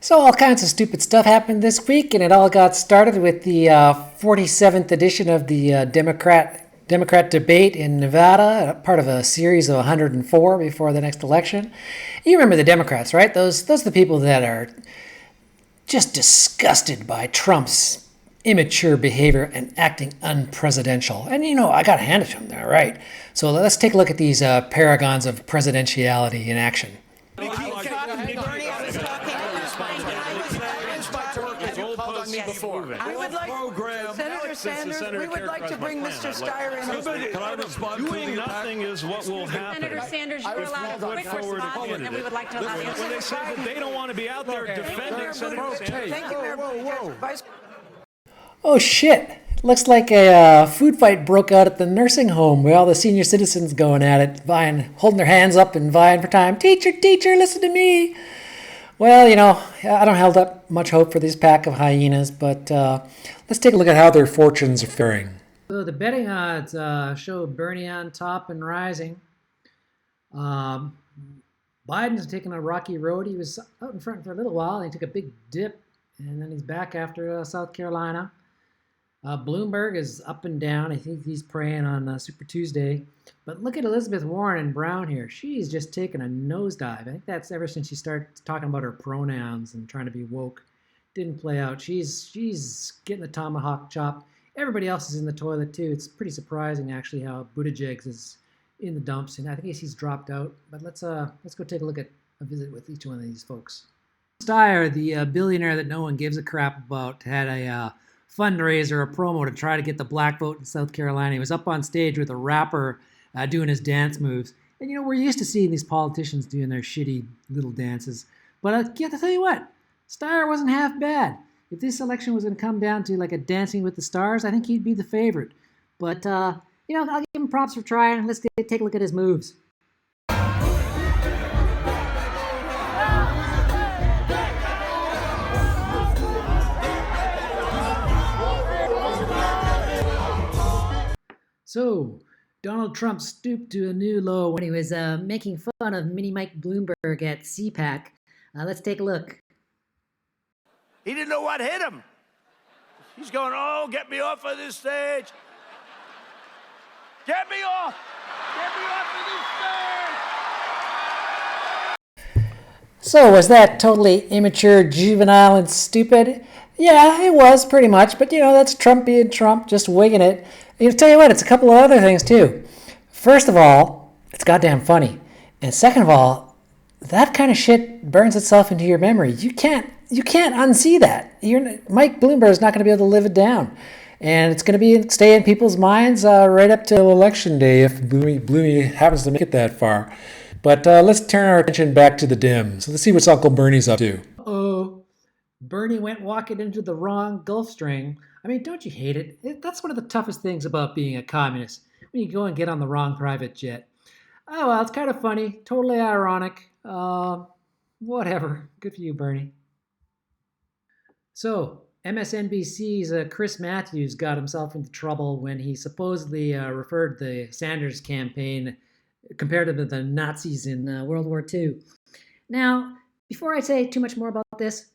So all kinds of stupid stuff happened this week, and it all got started with the 47th edition of the Democrat debate in Nevada, part of a series of 104 before the next election. You remember the Democrats, right? Those are the people that are just disgusted by Trump's immature behavior and acting unpresidential. And I got to hand it to them, they're right. So let's take a look at these paragons of presidentiality in action. We would like, Senator Sanders, we would like to bring Mr. Steyer in. Can I respond? Doing nothing is what will happen. Senator Sanders, you're allowed a quick response, and we would like to allow you. When they say that they don't want to be out there defending Senator Sanders. Thank you, Mayor. Oh shit! Looks like a food fight broke out at the nursing home with all the senior citizens going at it, holding their hands up and vying for time. Teacher, teacher, listen to me! Well, I don't hold up much hope for this pack of hyenas, but let's take a look at how their fortunes are faring. So the betting odds show Bernie on top and rising. Biden's taking a rocky road. He was out in front for a little while, and he took a big dip, and then he's back after South Carolina. Bloomberg is up and down. I think he's preying on Super Tuesday. But look at Elizabeth Warren and Brown here. She's just taken a nosedive. I think that's ever since she started talking about her pronouns and trying to be woke. Didn't play out. She's getting the tomahawk chop. Everybody else is in the toilet too. It's pretty surprising actually how Buttigieg is in the dumps, and I think he's dropped out. But let's go take a look at a visit with each one of these folks. Steyer, the billionaire that no one gives a crap about, had a fundraiser, a promo to try to get the black vote in South Carolina. He was up on stage with a rapper doing his dance moves. And we're used to seeing these politicians doing their shitty little dances. But I have to tell you what, Steyer wasn't half bad. If this election was going to come down to like a Dancing with the Stars, I think he'd be the favorite. But, I'll give him props for trying. Let's take a look at his moves. So, Donald Trump stooped to a new low when he was making fun of Mini Mike Bloomberg at CPAC. Let's take a look. He didn't know what hit him. He's going, oh, get me off of this stage. Get me off. Get me off of this stage. So, was that totally immature, juvenile, and stupid? Yeah, it was pretty much. But, that's Trump being Trump, just wigging it. Tell you what, it's a couple of other things too. First of all, it's goddamn funny. And second of all, that kind of shit burns itself into your memory. You can't unsee that. Mike Bloomberg is not going to be able to live it down. And it's going to stay in people's minds right up till election day if Bloomy happens to make it that far. But let's turn our attention back to the Dems. Let's see what Uncle Bernie's up to. Oh, Bernie went walking into the wrong Gulf Stream. I mean, don't you hate it? That's one of the toughest things about being a communist, when you go and get on the wrong private jet. Oh, well, it's kind of funny, totally ironic. Whatever. Good for you, Bernie. So, MSNBC's Chris Matthews got himself into trouble when he supposedly referred the Sanders campaign compared to the Nazis in World War II. Now, before I say too much more about this,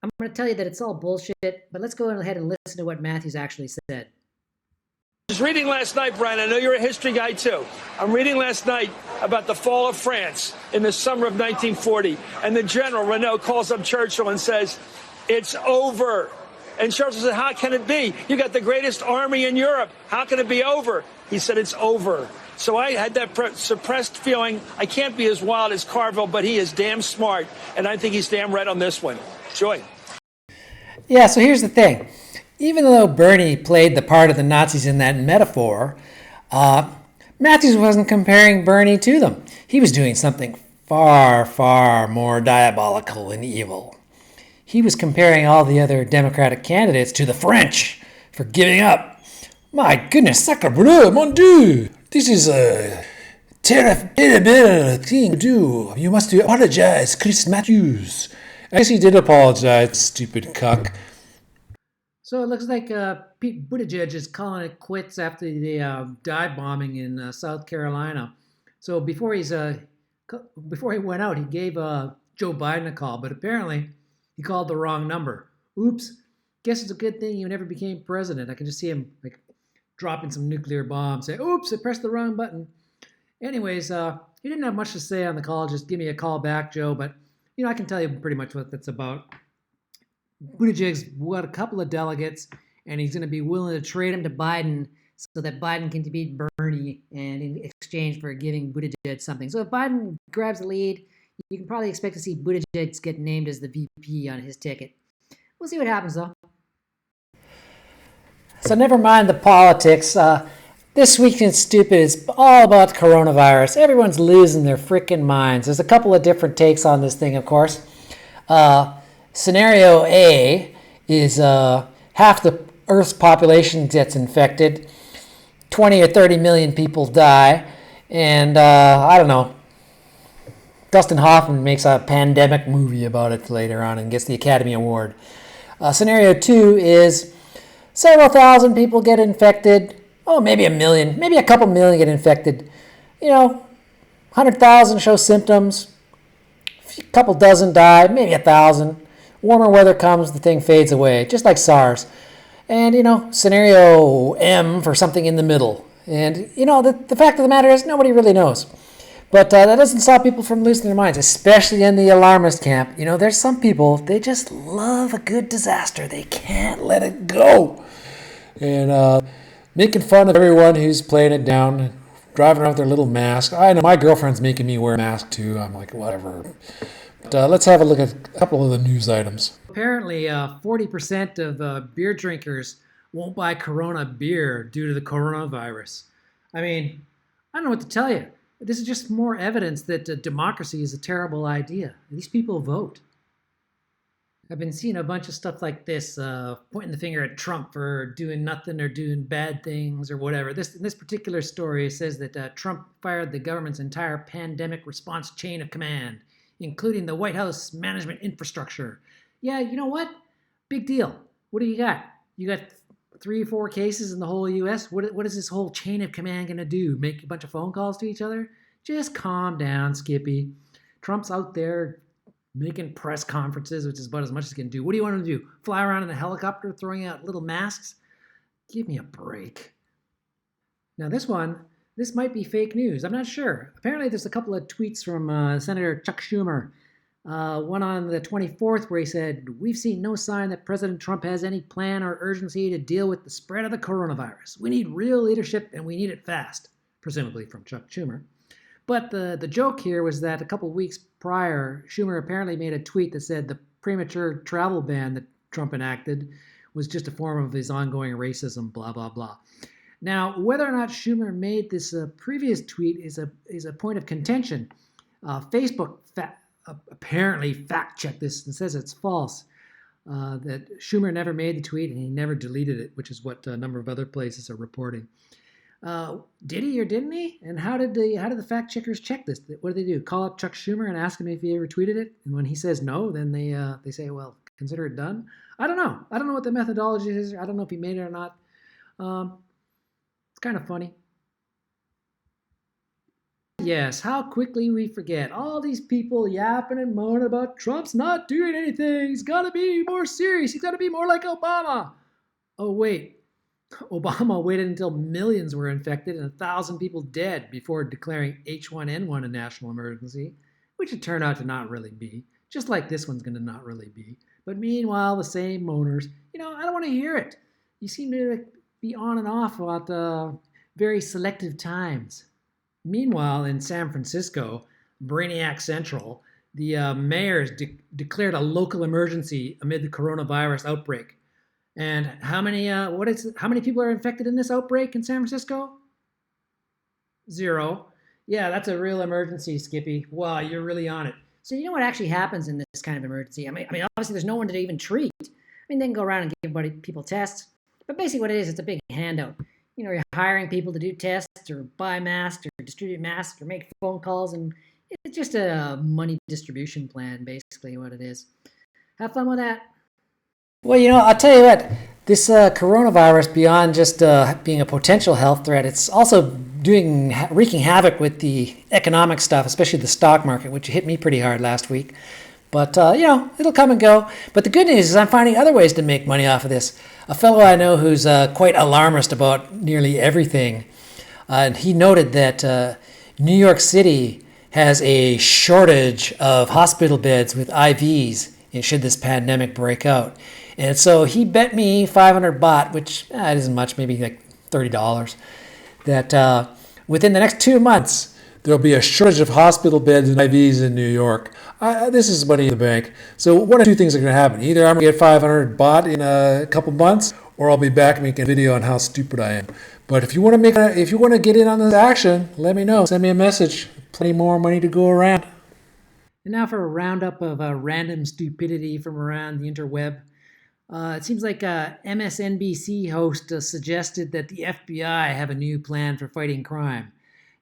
I'm going to tell you that it's all bullshit, but let's go ahead and listen to what Matthews actually said. I was reading last night, Brian, I know you're a history guy too. I'm reading last night about the fall of France in the summer of 1940. And the general, Renault, calls up Churchill and says, it's over. And Churchill said, how can it be? You got the greatest army in Europe. How can it be over? He said, it's over. So I had that suppressed feeling. I can't be as wild as Carville, but he is damn smart. And I think he's damn right on this one. Joy. Yeah, so here's the thing. Even though Bernie played the part of the Nazis in that metaphor, Matthews wasn't comparing Bernie to them. He was doing something far, far more diabolical and evil. He was comparing all the other Democratic candidates to the French for giving up. My goodness, sacre bleu, mon Dieu! This is a terrible thing to do. You must apologize, Chris Matthews. I guess he did apologize, stupid cuck. So it looks like Pete Buttigieg is calling it quits after the dive bombing in South Carolina. So before he went out, he gave Joe Biden a call, but apparently He called the wrong number. Oops. Guess it's a good thing you never became president. I can just see him like dropping some nuclear bomb, say, oops, I pressed the wrong button. Anyways, he didn't have much to say on the call. Just give me a call back, Joe. But, I can tell you pretty much what that's about. Buttigieg's got a couple of delegates, and he's going to be willing to trade them to Biden so that Biden can beat Bernie and in exchange for giving Buttigieg something. So if Biden grabs the lead, you can probably expect to see Buttigieg get named as the VP on his ticket. We'll see what happens, though. So never mind the politics. This Week in Stupid is all about coronavirus. Everyone's losing their freaking minds. There's a couple of different takes on this thing, of course. Scenario A is half the Earth's population gets infected, 20 or 30 million people die, and I don't know, Dustin Hoffman makes a pandemic movie about it later on and gets the Academy Award. Scenario 2 is several thousand people get infected. Oh, maybe a million, maybe a couple million get infected. 100,000 show symptoms. A couple dozen die, maybe 1,000. Warmer weather comes, the thing fades away, just like SARS. And, scenario M for something in the middle. And, the fact of the matter is nobody really knows. But that doesn't stop people from losing their minds, especially in the alarmist camp. There's some people, they just love a good disaster. They can't let it go. And making fun of everyone who's playing it down, driving around with their little mask. I know my girlfriend's making me wear a mask too. I'm like, whatever. But let's have a look at a couple of the news items. Apparently, 40% of beer drinkers won't buy Corona beer due to the coronavirus. I mean, I don't know what to tell you. This is just more evidence that democracy is a terrible idea. These people vote. I've been seeing a bunch of stuff like this, pointing the finger at Trump for doing nothing or doing bad things or whatever. In this particular story says that Trump fired the government's entire pandemic response chain of command, including the White House management infrastructure. Yeah, you know what? Big deal. What do you got? You got 3 or 4 cases in the whole U.S.? What is this whole chain of command going to do? Make a bunch of phone calls to each other? Just calm down, Skippy. Trump's out there making press conferences, which is about as much as he can do. What do you want him to do? Fly around in a helicopter throwing out little masks? Give me a break. Now this might be fake news. I'm not sure. Apparently there's a couple of tweets from Senator Chuck Schumer. One on the 24th where he said, "We've seen no sign that President Trump has any plan or urgency to deal with the spread of the coronavirus. We need real leadership and we need it fast." Presumably from Chuck Schumer. But the joke here was that a couple of weeks prior, Schumer apparently made a tweet that said the premature travel ban that Trump enacted was just a form of his ongoing racism, blah, blah, blah. Now, whether or not Schumer made this previous tweet is a point of contention. Facebook apparently fact-checked this and says it's false, that Schumer never made the tweet and he never deleted it, which is what a number of other places are reporting. Did he or didn't he? And how did the fact checkers check this? What do they do? Call up Chuck Schumer and ask him if he ever tweeted it? And when he says no, then they say, well, consider it done. I don't know. I don't know what the methodology is. I don't know if he made it or not. It's kind of funny. Yes, how quickly we forget. All these people yapping and moaning about Trump's not doing anything. He's got to be more serious. He's got to be more like Obama. Oh, wait. Obama waited until millions were infected and 1,000 people dead before declaring H1N1 a national emergency, which it turned out to not really be, just like this one's going to not really be. But meanwhile, the same moaners, I don't want to hear it. You seem to be on and off about very selective times. Meanwhile, in San Francisco, Brainiac Central, the mayors declared a local emergency amid the coronavirus outbreak. And how many people are infected in this outbreak in San Francisco? 0. Yeah, that's a real emergency, Skippy. Wow, you're really on it. So you know what actually happens in this kind of emergency? I mean, obviously there's no one to even treat. I mean, they can go around and give people tests. But basically what it is, it's a big handout. You're hiring people to do tests or buy masks or distribute masks or make phone calls. And it's just a money distribution plan, basically what it is. Have fun with that. Well, I'll tell you what, this coronavirus, beyond just being a potential health threat, it's also wreaking havoc with the economic stuff, especially the stock market, which hit me pretty hard last week. But, it'll come and go. But the good news is I'm finding other ways to make money off of this. A fellow I know who's quite alarmist about nearly everything, and he noted that New York City has a shortage of hospital beds with IVs should this pandemic break out. And so he bet me 500 baht, which it isn't much, maybe like $30, that within the next 2 months, there'll be a shortage of hospital beds and IVs in New York. This is money in the bank. So one of two things are going to happen. Either I'm going to get 500 baht in a couple months, or I'll be back making a video on how stupid I am. But if you want to get in on this action, let me know. Send me a message. Plenty more money to go around. And now for a roundup of random stupidity from around the interweb. It seems like a MSNBC host suggested that the FBI have a new plan for fighting crime.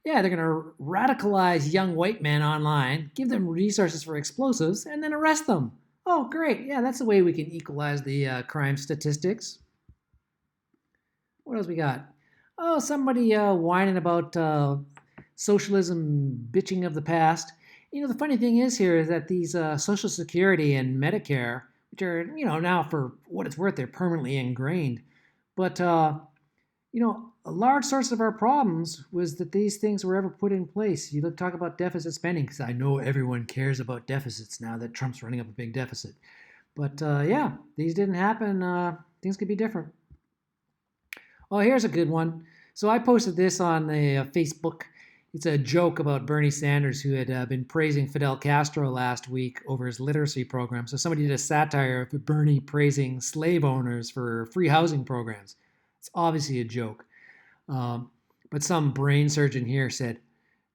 Yeah, they're going to radicalize young white men online, give them resources for explosives, and then arrest them. Oh, great. Yeah, that's the way we can equalize the crime statistics. What else we got? Oh, somebody whining about socialism bitching of the past. The funny thing is here is that these Social Security and Medicare, which are, now for what it's worth, they're permanently ingrained. But, a large source of our problems was that these things were ever put in place. You talk about deficit spending, because I know everyone cares about deficits now that Trump's running up a big deficit. But, these didn't happen. Things could be different. Oh, here's a good one. So I posted this on the Facebook. It's a joke about Bernie Sanders, who had been praising Fidel Castro last week over his literacy program. So somebody did a satire of Bernie praising slave owners for free housing programs. It's obviously a joke. But some brain surgeon here said,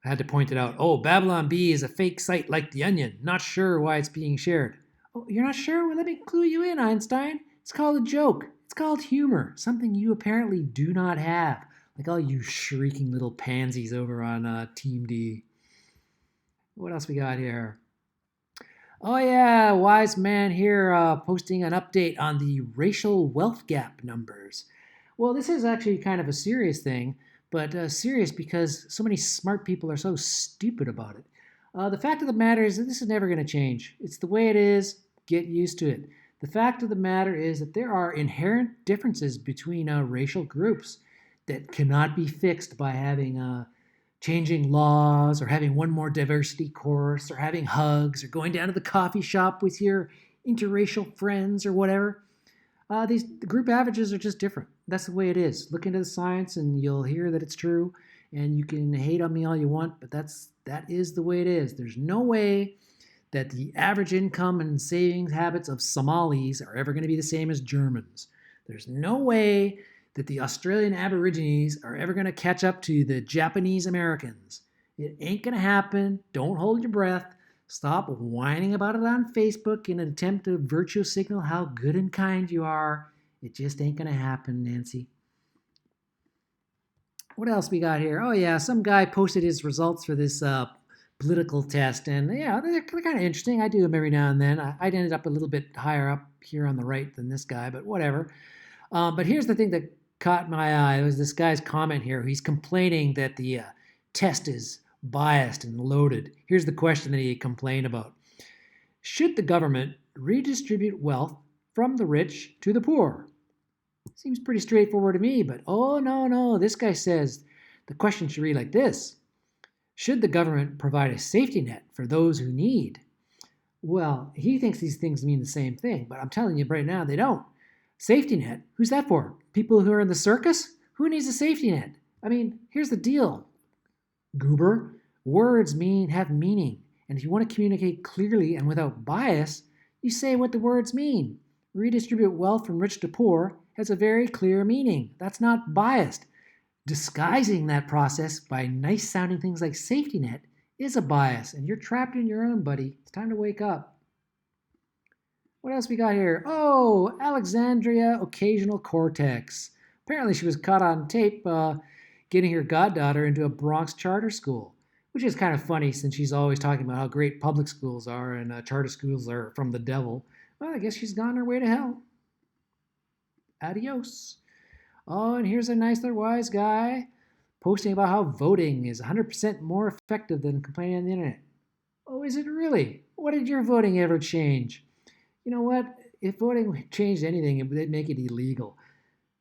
I had to point it out, Babylon Bee is a fake site like The Onion. Not sure why it's being shared. Oh, you're not sure? Well, let me clue you in, Einstein. It's called a joke. It's called humor, something you apparently do not have. Like all you shrieking little pansies over on Team D. What else we got here? Oh yeah, wise man here posting an update on the racial wealth gap numbers. Well, this is actually kind of a serious thing, but serious because so many smart people are so stupid about it. The fact of the matter is that this is never going to change. It's the way it is. Get used to it. The fact of the matter is that there are inherent differences between racial groups that cannot be fixed by having changing laws or having one more diversity course or having hugs or going down to the coffee shop with your interracial friends or whatever. The group averages are just different. That's the way it is. Look into the science and you'll hear that it's true. And you can hate on me all you want, but that is the way it is. There's no way that the average income and savings habits of Somalis are ever going to be the same as Germans. There's no way that the Australian Aborigines are ever going to catch up to the Japanese Americans. It ain't going to happen. Don't hold your breath. Stop whining about it on Facebook in an attempt to virtue signal how good and kind you are. It just ain't going to happen, Nancy. What else we got here? Oh, yeah, some guy posted his results for this political test, and yeah, they're kind of interesting. I do them every now and then. I ended up a little bit higher up here on the right than this guy, but whatever. But here's the thing that caught my eye. It was this guy's comment here. He's complaining that the test is biased and loaded. Here's the question that he complained about. Should the government redistribute wealth from the rich to the poor? Seems pretty straightforward to me, but oh, no. This guy says the question should read like this. Should the government provide a safety net for those who need? Well, he thinks these things mean the same thing, but I'm telling you right now, they don't. Safety net? Who's that for? People who are in the circus? Who needs a safety net? I mean, here's the deal, goober. Words have meaning. And if you want to communicate clearly and without bias, you say what the words mean. Redistribute wealth from rich to poor has a very clear meaning. That's not biased. Disguising that process by nice-sounding things like safety net is a bias, and you're trapped in your own, buddy. It's time to wake up. What else we got here? Oh, Alexandria Occasional Cortex. Apparently she was caught on tape getting her goddaughter into a Bronx charter school, which is kind of funny since she's always talking about how great public schools are and charter schools are from the devil. Well, I guess she's gone her way to hell. Adios. Oh, and here's a nicer wise guy posting about how voting is 100% more effective than complaining on the internet. Oh, is it really? What did your voting ever change? You know what? If voting changed anything, it would make it illegal.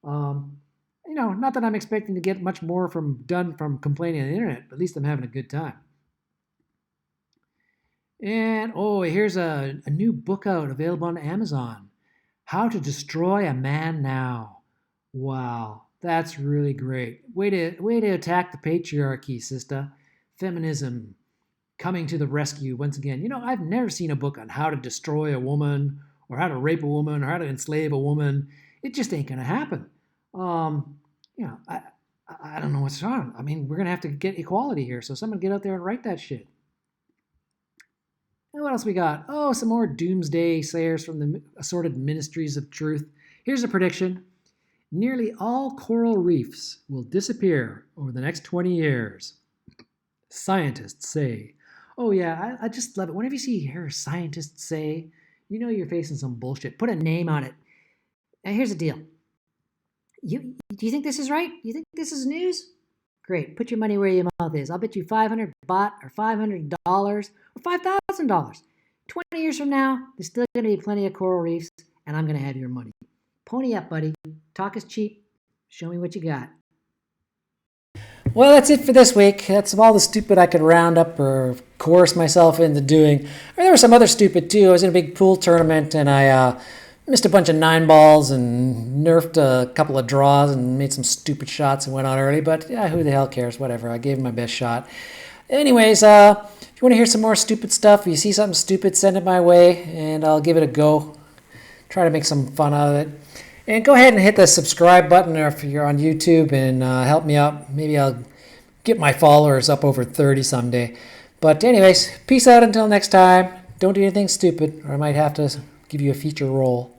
Not that I'm expecting to get much more done from complaining on the internet, but at least I'm having a good time. And here's a new book out available on Amazon. How to Destroy a Man Now. Wow, that's really great. Way to attack the patriarchy, sister. Feminism coming to the rescue once again. I've never seen a book on how to destroy a woman or how to rape a woman or how to enslave a woman. It just ain't gonna happen. I don't know what's wrong. I mean, we're gonna have to get equality here. So someone get out there and write that shit. And what else we got? Some more doomsday sayers from the assorted ministries of truth. Here's a prediction. Nearly all coral reefs will disappear over the next 20 years. Scientists say. Oh yeah, I just love it. Whenever you hear scientists say, you're facing some bullshit. Put a name on it. Now here's the deal. Do you think this is right? You think this is news? Great. Put your money where your mouth is. I'll bet you 500 baht or $500 or $5,000. 20 years from now, there's still going to be plenty of coral reefs, and I'm going to have your money. Pony up, buddy. Talk is cheap. Show me what you got. Well, that's it for this week. That's all the stupid I could round up or coerce myself into doing. There was some other stupid, too. I was in a big pool tournament, and I missed a bunch of 9-balls and nerfed a couple of draws and made some stupid shots and went on early. But yeah, who the hell cares? Whatever. I gave it my best shot. Anyways, if you want to hear some more stupid stuff, if you see something stupid, send it my way, and I'll give it a go. Try to make some fun out of it. And go ahead and hit the subscribe button if you're on YouTube and help me out. Maybe I'll get my followers up over 30 someday. But anyways, peace out until next time. Don't do anything stupid, or I might have to give you a feature role.